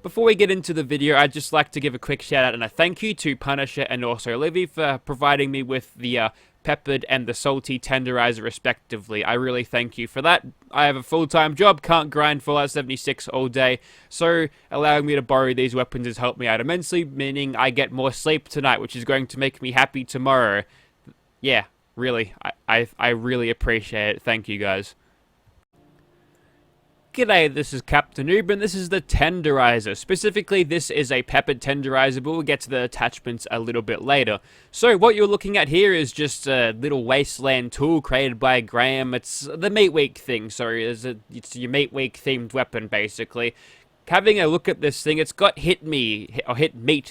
before we get into the video, I'd just like to give a quick shout out and a thank you to Punisher and also Livy for providing me with the peppered and the salty tenderizer respectively. I really thank you for that. I have a full-time job, can't grind Fallout 76 all day, so allowing me to borrow these weapons has helped me out immensely, meaning I get more sleep tonight, which is going to make me happy tomorrow. Yeah, really, I really appreciate it. Thank you guys. G'day, this is Captainoob, and this is the Tenderizer. Specifically, this is a peppered tenderizer, but we'll get to the attachments a little bit later. So, what you're looking at here is just a little wasteland tool created by Graham. It's the Meat Week thing, sorry, it's your Meat Week themed weapon, basically. Having a look at this thing, it's got hit meat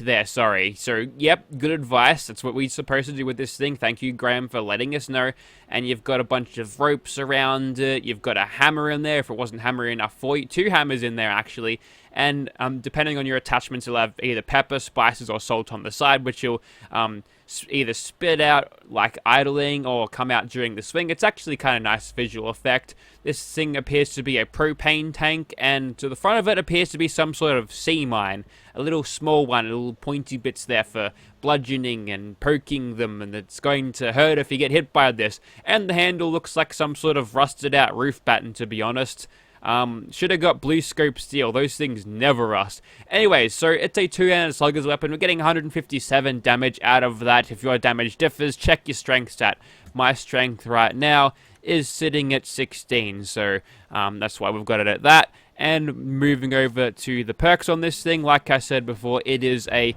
there, sorry. So, yep, good advice. That's what we're supposed to do with this thing. Thank you, Graham, for letting us know. And you've got a bunch of ropes around it. You've got a hammer in there, if it wasn't hammer enough for you. 2 hammers in there, actually. And depending on your attachments, you'll have either pepper, spices, or salt on the side, which you'll either spit out like idling or come out during the swing. It's actually kind of nice visual effect. This thing appears to be a propane tank, and to the front of it appears to be some sort of sea mine. A little small one, little pointy bits there for bludgeoning and poking them, and it's going to hurt if you get hit by this. And the handle looks like some sort of rusted out roof batten, to be honest. Should have got blue scope steel. Those things never rust. Anyways, so it's a 2-handed slugger's weapon. We're getting 157 damage out of that. If your damage differs, check your strength stat. My strength right now is sitting at 16, so that's why we've got it at that. And moving over to the perks on this thing, like I said before, it is a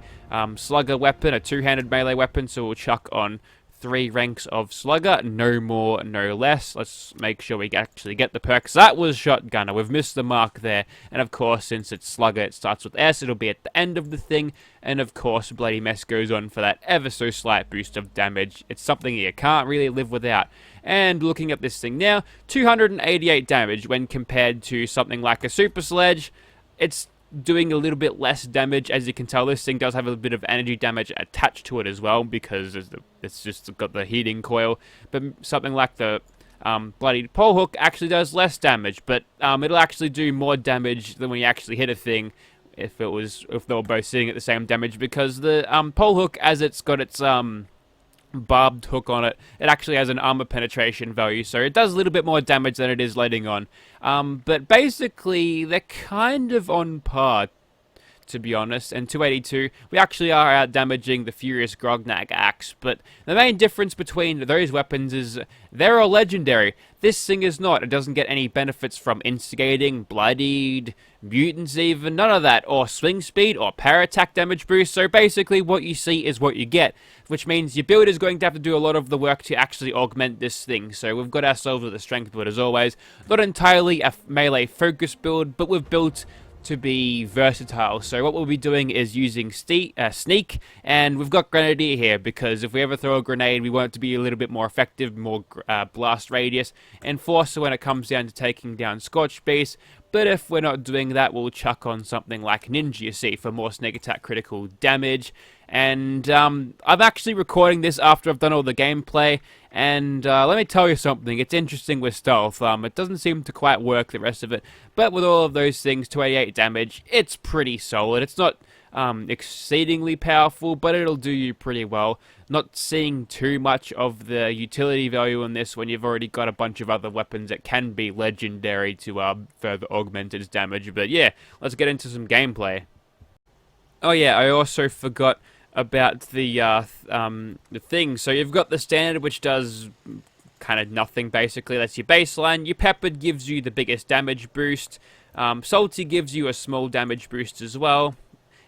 slugger weapon, a 2-handed melee weapon, so we'll chuck on 3 ranks of slugger, no more, no less. Let's make sure we actually get the perks. That was shotgunner. We've missed the mark there. And of course, since it's slugger, it starts with S. It'll be at the end of the thing. And of course, bloody mess goes on for that ever so slight boost of damage. It's something you can't really live without. And looking at this thing now, 288 damage when compared to something like a super sledge. It's doing a little bit less damage. As you can tell, this thing does have a bit of energy damage attached to it as well, because it's just got the heating coil. But something like the bloody pole hook actually does less damage, but it'll actually do more damage than when you actually hit a thing if they were both sitting at the same damage, because the pole hook, as it's got its barbed hook on it, it actually has an armor penetration value, so it does a little bit more damage than it is letting on. But basically, they're kind of on par, to be honest. And 282, we actually are out damaging the Furious Grognag Axe, but the main difference between those weapons is they're all legendary. This thing is not. It doesn't get any benefits from instigating, bloodied, mutants even, none of that, or swing speed, or power attack damage boost. So basically what you see is what you get, which means your build is going to have to do a lot of the work to actually augment this thing. So we've got ourselves with a strength build as always. Not entirely a melee focus build, but we've built to be versatile. So what we'll be doing is using sneak, and we've got grenadier here, because if we ever throw a grenade, we want it to be a little bit more effective, more blast radius, enforcer when it comes down to taking down Scorched base. But if we're not doing that, we'll chuck on something like Ninja, you see, for more snake attack critical damage. And I'm actually recording this after I've done all the gameplay, and let me tell you something, it's interesting with stealth. It doesn't seem to quite work, the rest of it, but with all of those things, 288 damage, it's pretty solid. It's not exceedingly powerful, but it'll do you pretty well. Not seeing too much of the utility value in this when you've already got a bunch of other weapons that can be legendary to further augment its damage. But yeah, let's get into some gameplay. Oh yeah, I also forgot about the thing. So you've got the standard, which does kind of nothing, basically. That's your baseline. Your peppered gives you the biggest damage boost. Salty gives you a small damage boost as well,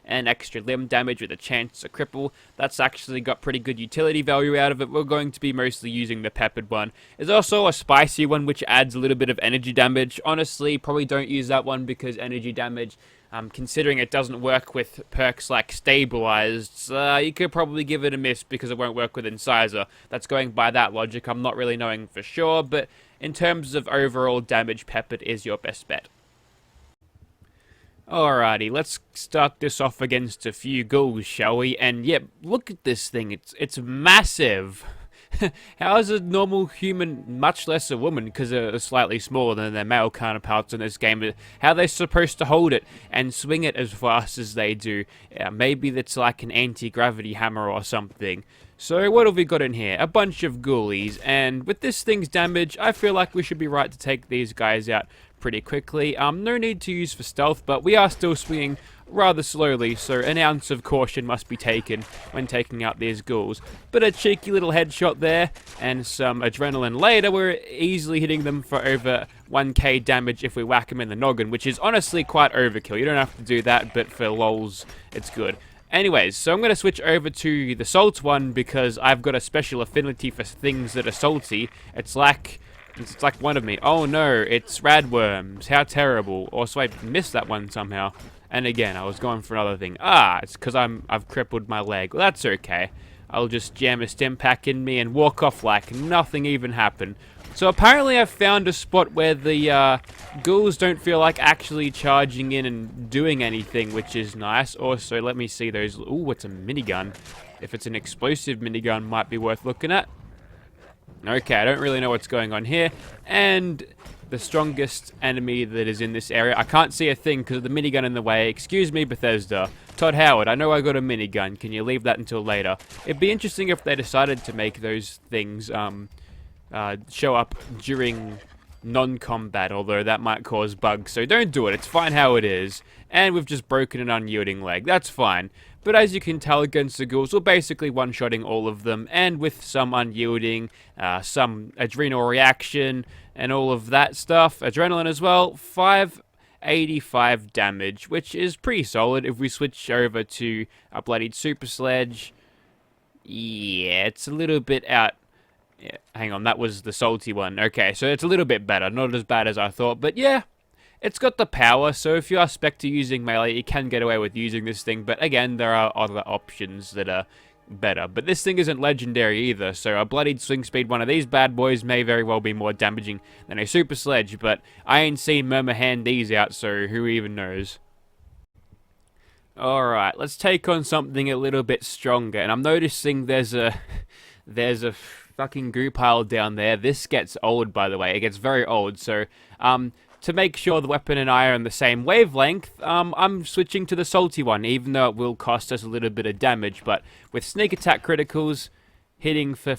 and extra limb damage with a chance to cripple. That's actually got pretty good utility value out of it. We're going to be mostly using the peppered one. There's also a spicy one, which adds a little bit of energy damage. Honestly, probably don't use that one, because energy damage, considering it doesn't work with perks like Stabilized, you could probably give it a miss, because it won't work with Incisor. That's going by that logic. I'm not really knowing for sure, but in terms of overall damage, peppered is your best bet. Alrighty, let's start this off against a few ghouls, shall we? And yeah, look at this thing. It's massive. How is a normal human, much less a woman, because they're slightly smaller than their male counterparts in this game, how are they supposed to hold it and swing it as fast as they do? Maybe that's like an anti-gravity hammer or something. So what have we got in here? A bunch of ghoulies, and with this thing's damage, I feel like we should be right to take these guys out pretty quickly. No need to use for stealth, but we are still swinging rather slowly, so an ounce of caution must be taken when taking out these ghouls. But a cheeky little headshot there, and some adrenaline later, we're easily hitting them for over 1k damage if we whack them in the noggin, which is honestly quite overkill. You don't have to do that, but for lols, it's good. Anyways, so I'm going to switch over to the salt one because I've got a special affinity for things that are salty. It's like one of me. Oh no, it's radworms. How terrible. Also, I missed that one somehow. And again, I was going for another thing. It's because I've crippled my leg. Well, that's okay. I'll just jam a stim pack in me and walk off like nothing even happened. So apparently I've found a spot where the ghouls don't feel like actually charging in and doing anything, which is nice. Also, let me see those. Ooh, it's a minigun. If it's an explosive minigun, might be worth looking at. Okay, I don't really know what's going on here. And the strongest enemy that is in this area. I can't see a thing because of the minigun in the way. Excuse me, Bethesda. Todd Howard, I know I got a minigun. Can you leave that until later? It'd be interesting if they decided to make those things show up during non-combat, although that might cause bugs. So don't do it. It's fine how it is. And we've just broken an unyielding leg. That's fine. But as you can tell against the ghouls, we're basically one-shotting all of them, and with some unyielding, some adrenal reaction, and all of that stuff, adrenaline as well, 585 damage, which is pretty solid. If we switch over to a bloodied super sledge, yeah, it's a little bit out. Yeah, hang on, that was the salty one. Okay, so it's a little bit better, not as bad as I thought, but yeah. It's got the power, so if you are spec to using melee, you can get away with using this thing, but again, there are other options that are better. But this thing isn't legendary either, so a bloodied swing speed, one of these bad boys, may very well be more damaging than a super sledge, but I ain't seen Murmur hand these out, so who even knows. Alright, let's take on something a little bit stronger, and I'm noticing there's a fucking goo pile down there. This gets old, by the way, it gets very old, so, to make sure the weapon and I are on the same wavelength, I'm switching to the salty one, even though it will cost us a little bit of damage. But with sneak attack criticals hitting for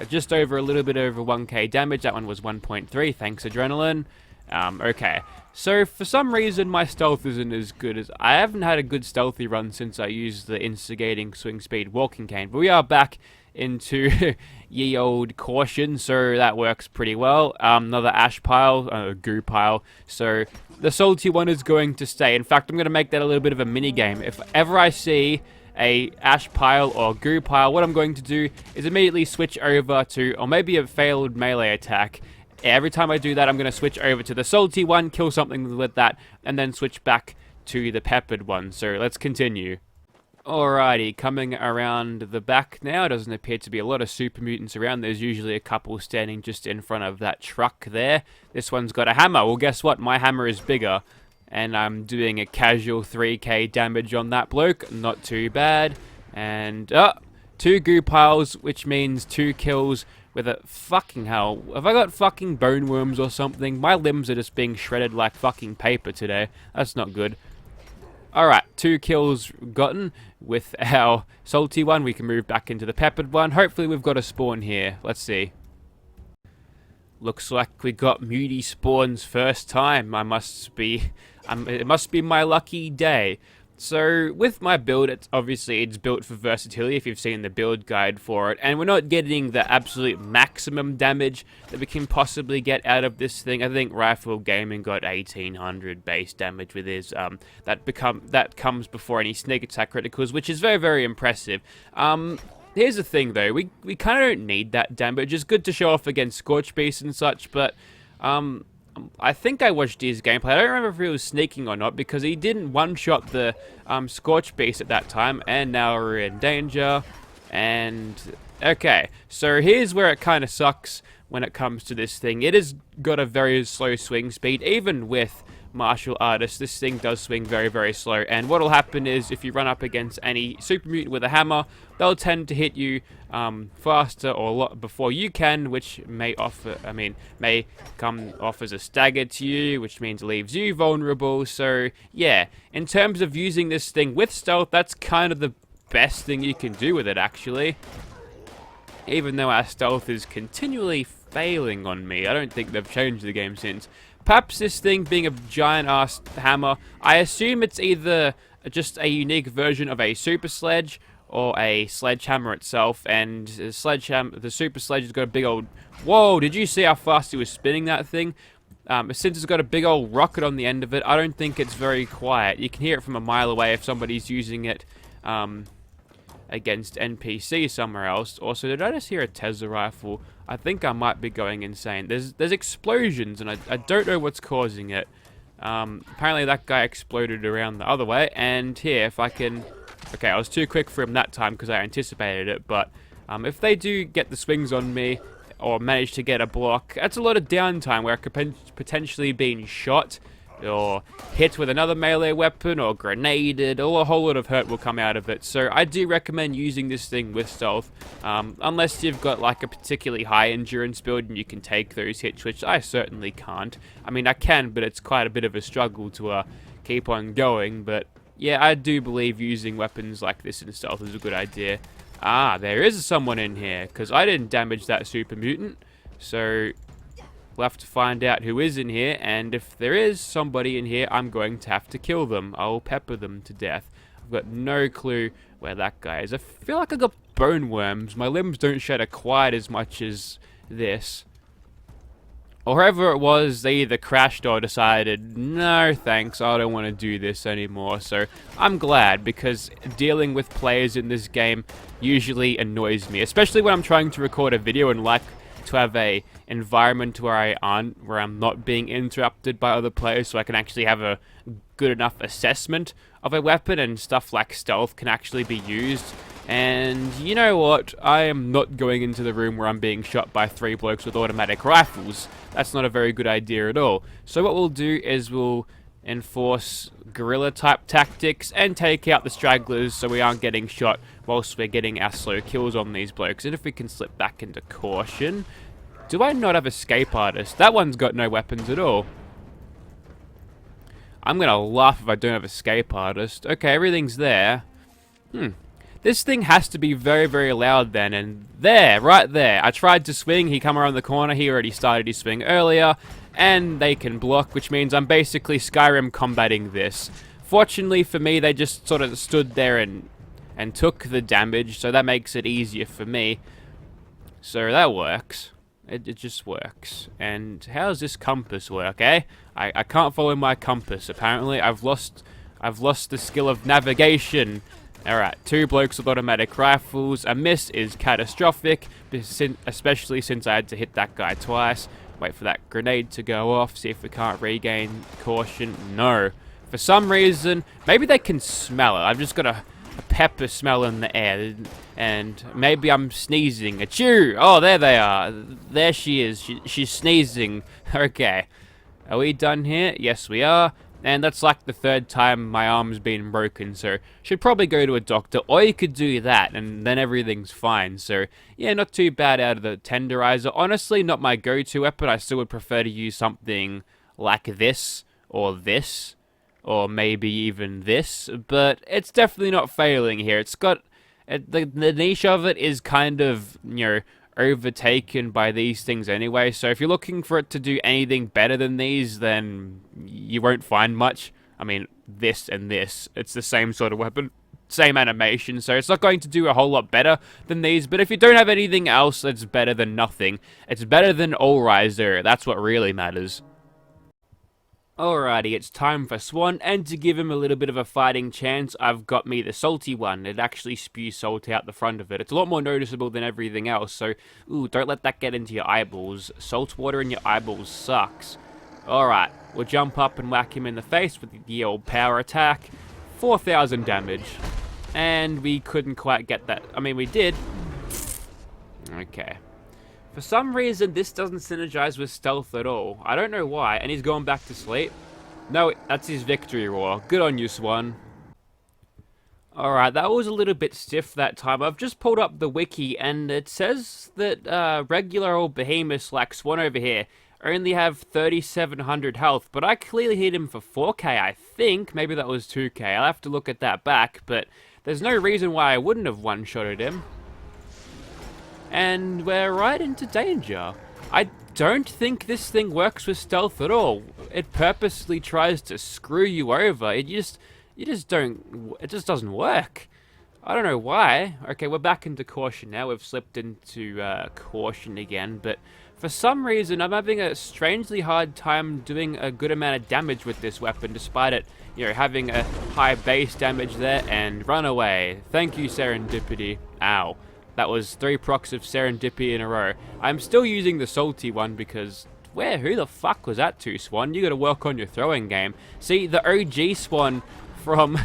just over a little bit over 1k damage, that one was 1.3, thanks adrenaline. Okay, so for some reason my stealth isn't as good as... I haven't had a good stealthy run since I used the instigating swing speed walking cane, but we are back into ye old caution, so that works pretty well. Another ash pile, goo pile, so the salty one is going to stay. In fact, I'm going to make that a little bit of a mini game. If ever I see a ash pile or goo pile, what I'm going to do is immediately switch over to, or maybe a failed melee attack. Every time I do that, I'm going to switch over to the salty one, kill something with that, and then switch back to the peppered one. So let's continue. Alrighty, coming around the back now, doesn't appear to be a lot of super mutants around. There's usually a couple standing just in front of that truck there. This one's got a hammer. Well, guess what? My hammer is bigger, and I'm doing a casual 3k damage on that bloke. Not too bad. And, 2 goo piles, which means 2 kills with a... Fucking hell. Have I got fucking bone worms or something? My limbs are just being shredded like fucking paper today. That's not good. Alright, 2 kills gotten with our salty one. We can move back into the peppered one. Hopefully we've got a spawn here. Let's see. Looks like we got mutie spawns first time. It must be my lucky day. So with my build, it's built for versatility if you've seen the build guide for it, and we're not getting the absolute maximum damage that we can possibly get out of this thing. I think Rifle Gaming got 1800 base damage with his that comes before any sneak attack criticals, which is very, very impressive. Here's the thing though, we kind of don't need that damage. It's good to show off against Scorched beasts and such, but I think I watched his gameplay. I don't remember if he was sneaking or not, because he didn't one-shot the Scorched beast at that time, and now we're in danger. And okay, so here's where it kind of sucks when it comes to this thing. It has got a very slow swing speed, even with martial artist, this thing does swing very, very slow. And what will happen is if you run up against any super mutant with a hammer, they'll tend to hit you faster or a lot before you can, which may may come off as a stagger to you, which means it leaves you vulnerable. So yeah, in terms of using this thing with stealth, that's kind of the best thing you can do with it, actually. Even though our stealth is continually failing on me, I don't think they've changed the game since. Perhaps this thing being a giant-ass hammer, I assume it's either just a unique version of a super sledge or a sledgehammer itself, and the super sledge has got a big old... Whoa, did you see how fast he was spinning that thing? Since it's got a big old rocket on the end of it, I don't think it's very quiet. You can hear it from a mile away if somebody's using it against NPC somewhere else. Also, did I just hear a Tesla rifle? I think I might be going insane. There's explosions, and I don't know what's causing it. Apparently that guy exploded around the other way, and here, if I can... Okay, I was too quick for him that time because I anticipated it, but if they do get the swings on me, or manage to get a block, that's a lot of downtime where I could potentially be shot, or hit with another melee weapon, or grenaded, or a whole lot of hurt will come out of it. So I do recommend using this thing with stealth, unless you've got like a particularly high endurance build and you can take those hits, which I certainly can't. I mean, I can, but it's quite a bit of a struggle to keep on going. But yeah, I do believe using weapons like this in stealth is a good idea. Ah, there is someone in here, because I didn't damage that super mutant, so we'll have to find out who is in here, and if there is somebody in here, I'm going to have to kill them. I'll pepper them to death. I've got no clue where that guy is. I feel like I got bone worms. My limbs don't shatter quite as much as this. Or whoever it was, they either crashed or decided, no thanks, I don't want to do this anymore. So I'm glad, because dealing with players in this game usually annoys me, especially when I'm trying to record a video and like to have a environment where I'm not being interrupted by other players, so I can actually have a good enough assessment of a weapon, and stuff like stealth can actually be used. And you know what? I am not going into the room where I'm being shot by 3 blokes with automatic rifles. That's not a very good idea at all. So what we'll do is we'll enforce guerrilla type tactics and take out the stragglers so we aren't getting shot whilst we're getting our slow kills on these blokes. And if we can slip back into caution... Do I not have escape artist? That one's got no weapons at all. I'm gonna laugh if I don't have escape artist. Okay, everything's there. This thing has to be very, very loud then, and there, right there. I tried to swing, he come around the corner, he already started his swing earlier, and they can block, which means I'm basically Skyrim combating this. Fortunately for me, they just sort of stood there and took the damage, so that makes it easier for me. So that works. It just works. And how does this compass work, eh? I can't follow my compass, apparently. I've lost the skill of navigation. Alright, 2 blokes with automatic rifles. A miss is catastrophic, especially since I had to hit that guy twice. Wait for that grenade to go off, see if we can't regain caution. No. For some reason, maybe they can smell it. I've just got a pepper smell in the air, and maybe I'm sneezing. Achoo! Oh, there they are. There she is. She's sneezing. Okay. Are we done here? Yes, we are. And that's like the 3rd time my arm's been broken, so should probably go to a doctor, or you could do that, and then everything's fine. So, yeah, not too bad out of the Tenderizer. Honestly, not my go-to weapon. I still would prefer to use something like this, or maybe even this, but it's definitely not failing here. It's got... The niche of it is kind of, you know, overtaken by these things anyway, so if you're looking for it to do anything better than these, then you won't find much. I mean, this and this, it's the same sort of weapon, same animation, so it's not going to do a whole lot better than these, but if you don't have anything else that's better than nothing, it's better than Allriser. That's what really matters. Alrighty, it's time for Swan, and to give him a little bit of a fighting chance, I've got me the salty one. It actually spews salt out the front of it. It's a lot more noticeable than everything else, so, ooh, don't let that get into your eyeballs. Salt water in your eyeballs sucks. Alright, we'll jump up and whack him in the face with the old power attack. 4,000 damage. And we couldn't quite get that. I mean, we did. Okay. For some reason, this doesn't synergize with stealth at all. I don't know why, and he's going back to sleep. No, that's his victory roar. Good on you, Swan. Alright, that was a little bit stiff that time. I've just pulled up the wiki, and it says that regular old behemoths like Swan over here only have 3,700 health, but I clearly hit him for 4k, I think. Maybe that was 2k. I'll have to look at that back, but there's no reason why I wouldn't have one-shotted him. And we're right into danger. I don't think this thing works with stealth at all. It purposely tries to screw you over. It just doesn't work. I don't know why. Okay, we're back into caution now. We've slipped into caution again, but for some reason I'm having a strangely hard time doing a good amount of damage with this weapon, despite it, having a high base damage there. And run away. Thank you, Serendipity. Ow. That was 3 procs of Serendipity in a row. I'm still using the salty one because who the fuck was that to, Swan? You gotta work on your throwing game. See, the OG Swan from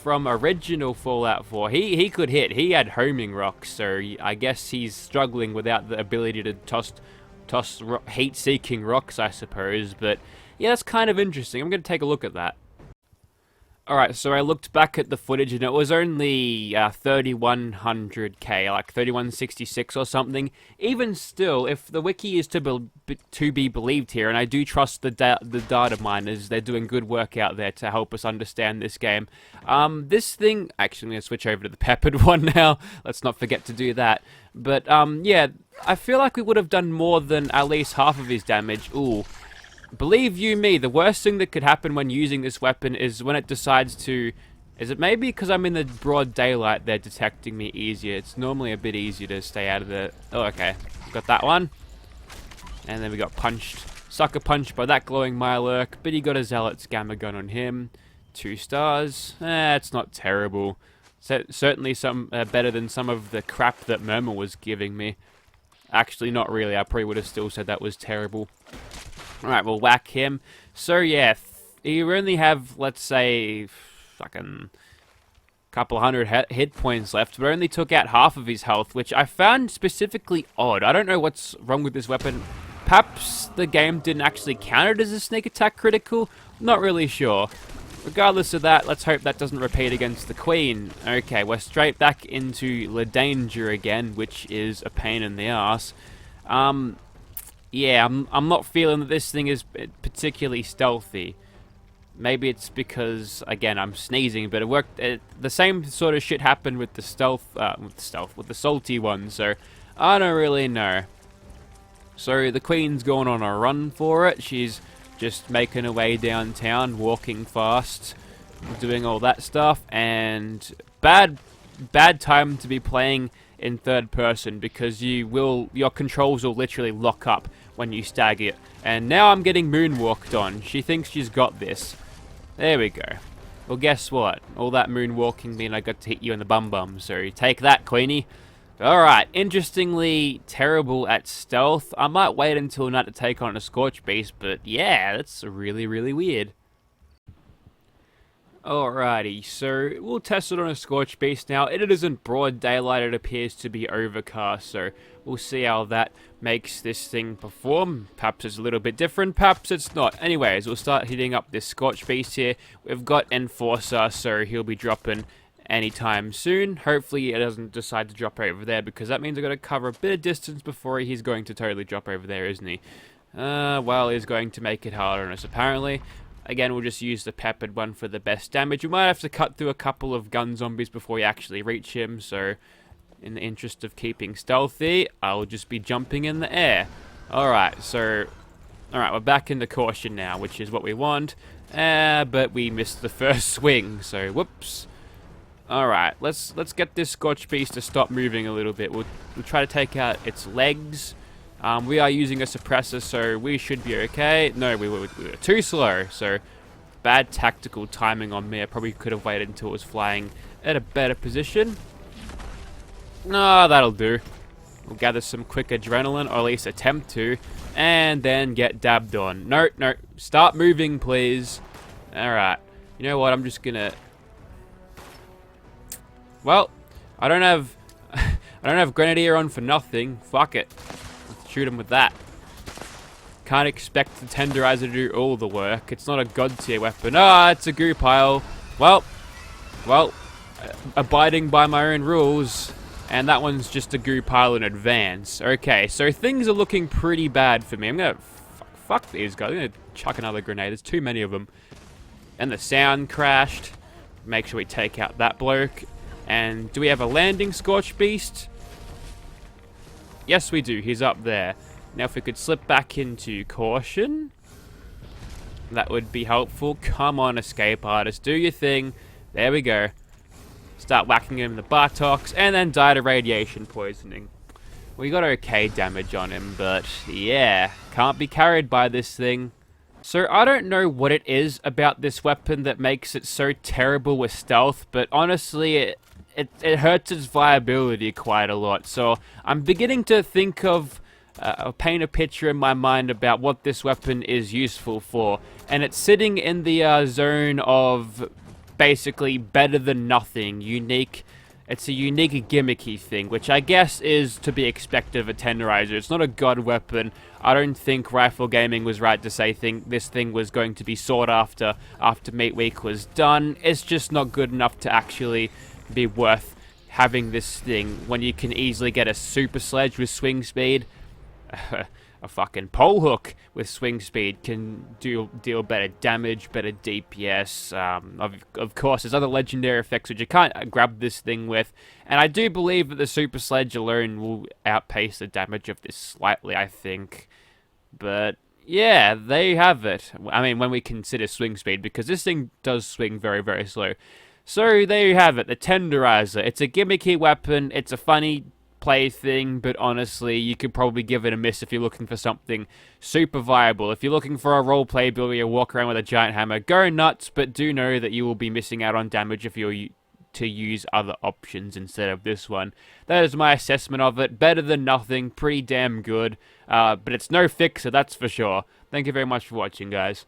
original Fallout 4, he could hit. He had homing rocks, so I guess he's struggling without the ability to toss heat-seeking rocks, I suppose. But yeah, that's kind of interesting. I'm gonna take a look at that. Alright, so I looked back at the footage and it was only 3,100k, like 3,166 or something. Even still, if the wiki is to be believed here, and I do trust the data miners, they're doing good work out there to help us understand this game. This thing, actually I'm going to switch over to the peppered one now, let's not forget to do that. But yeah, I feel like we would have done more than at least half of his damage. Ooh. Believe you me, the worst thing that could happen when using this weapon is when it decides to... Is it maybe because I'm in the broad daylight they're detecting me easier? It's normally a bit easier to stay out of the... Oh, okay. Got that one. And then we got punched. Sucker punched by that glowing Mirelurk, but he got a Zealot's Gamma Gun on him. 2 stars. It's not terrible. Certainly some better than some of the crap that Murmur was giving me. Actually, not really. I probably would have still said that was terrible. Alright, we'll whack him. So yeah, you only have, let's say, fucking couple hundred hit points left, but only took out half of his health, which I found specifically odd. I don't know what's wrong with this weapon. Perhaps the game didn't actually count it as a sneak attack critical? Not really sure. Regardless of that, let's hope that doesn't repeat against the Queen. Okay, we're straight back into the danger again, which is a pain in the ass. Yeah, I'm not feeling that this thing is particularly stealthy. Maybe it's because, again, I'm sneezing, but it worked. The same sort of shit happened with the with the salty one, so I don't really know. So the Queen's going on a run for it. She's just making her way downtown, walking fast, doing all that stuff, and bad time to be playing in third person because your controls will literally lock up when you stagger it. And now I'm getting moonwalked on. She thinks she's got this. There we go. Well, guess what? All that moonwalking mean I got to hit you in the bum, so you take that, Queenie. Alright, interestingly terrible at stealth. I might wait until night to take on a Scorched beast, but yeah, that's really, really weird. Alrighty, so we'll test it on a Scorched beast now. It isn't broad daylight, it appears to be overcast, so we'll see how that makes this thing perform. Perhaps it's a little bit different, perhaps it's not. Anyways, we'll start hitting up this Scorched beast here. We've got Enforcer, so he'll be dropping anytime soon. Hopefully it doesn't decide to drop over there, because that means I've got to cover a bit of distance before he's going to totally drop over there, isn't he? Well, he's going to make it harder on us, apparently. Again, we'll just use the peppered one for the best damage. We might have to cut through a couple of gun zombies before we actually reach him, so in the interest of keeping stealthy, I'll just be jumping in the air. Alright, we're back into caution now, which is what we want, but we missed the first swing, so whoops. Alright, let's get this Scorched beast to stop moving a little bit. We'll try to take out its legs. We are using a suppressor, so we should be okay. No, we were too slow, so bad tactical timing on me. I probably could have waited until it was flying at a better position. No, that'll do. We'll gather some quick adrenaline, or at least attempt to, and then get dabbed on. No, start moving, please. Alright, you know what, I'm just gonna... Well, I don't have Grenadier on for nothing. Fuck it. Let's shoot him with that. Can't expect the Tenderizer to do all the work. It's not a god tier weapon. Ah, it's a goo pile. Well, abiding by my own rules. And that one's just a goo pile in advance. Okay, so things are looking pretty bad for me. I'm gonna fuck these guys. I'm gonna chuck another grenade. There's too many of them. And the sound crashed. Make sure we take out that bloke. And do we have a landing Scorched Beast? Yes, we do. He's up there. Now, if we could slip back into caution, that would be helpful. Come on, escape artist. Do your thing. There we go. Start whacking him in the buttocks, and then die to radiation poisoning. We got okay damage on him, but yeah, can't be carried by this thing. So I don't know what it is about this weapon that makes it so terrible with stealth, but honestly, it hurts its viability quite a lot. So I'm beginning to think of, paint a picture in my mind about what this weapon is useful for, and it's sitting in the zone of basically better than nothing, unique. It's a unique gimmicky thing, which I guess is to be expected of a Tenderizer. It's not a god weapon. I don't think Rifle Gaming was right to say this thing was going to be sought after Meat Week was done. It's just not good enough to actually be worth having this thing when you can easily get a super sledge with swing speed. A fucking pole hook with swing speed can deal better damage, better DPS. Of course, there's other legendary effects which you can't grab this thing with, and I do believe that the super sledge alone will outpace the damage of this slightly, I think. But yeah, there you have it. I mean, when we consider swing speed, because this thing does swing very, very slow. So there you have it, the Tenderizer. It's a gimmicky weapon. It's a funny play thing, but honestly, you could probably give it a miss if you're looking for something super viable. If you're looking for a roleplay build where you walk around with a giant hammer, go nuts, but do know that you will be missing out on damage if you're to use other options instead of this one. That is my assessment of it. Better than nothing, pretty damn good, but it's no fixer, that's for sure. Thank you very much for watching, guys.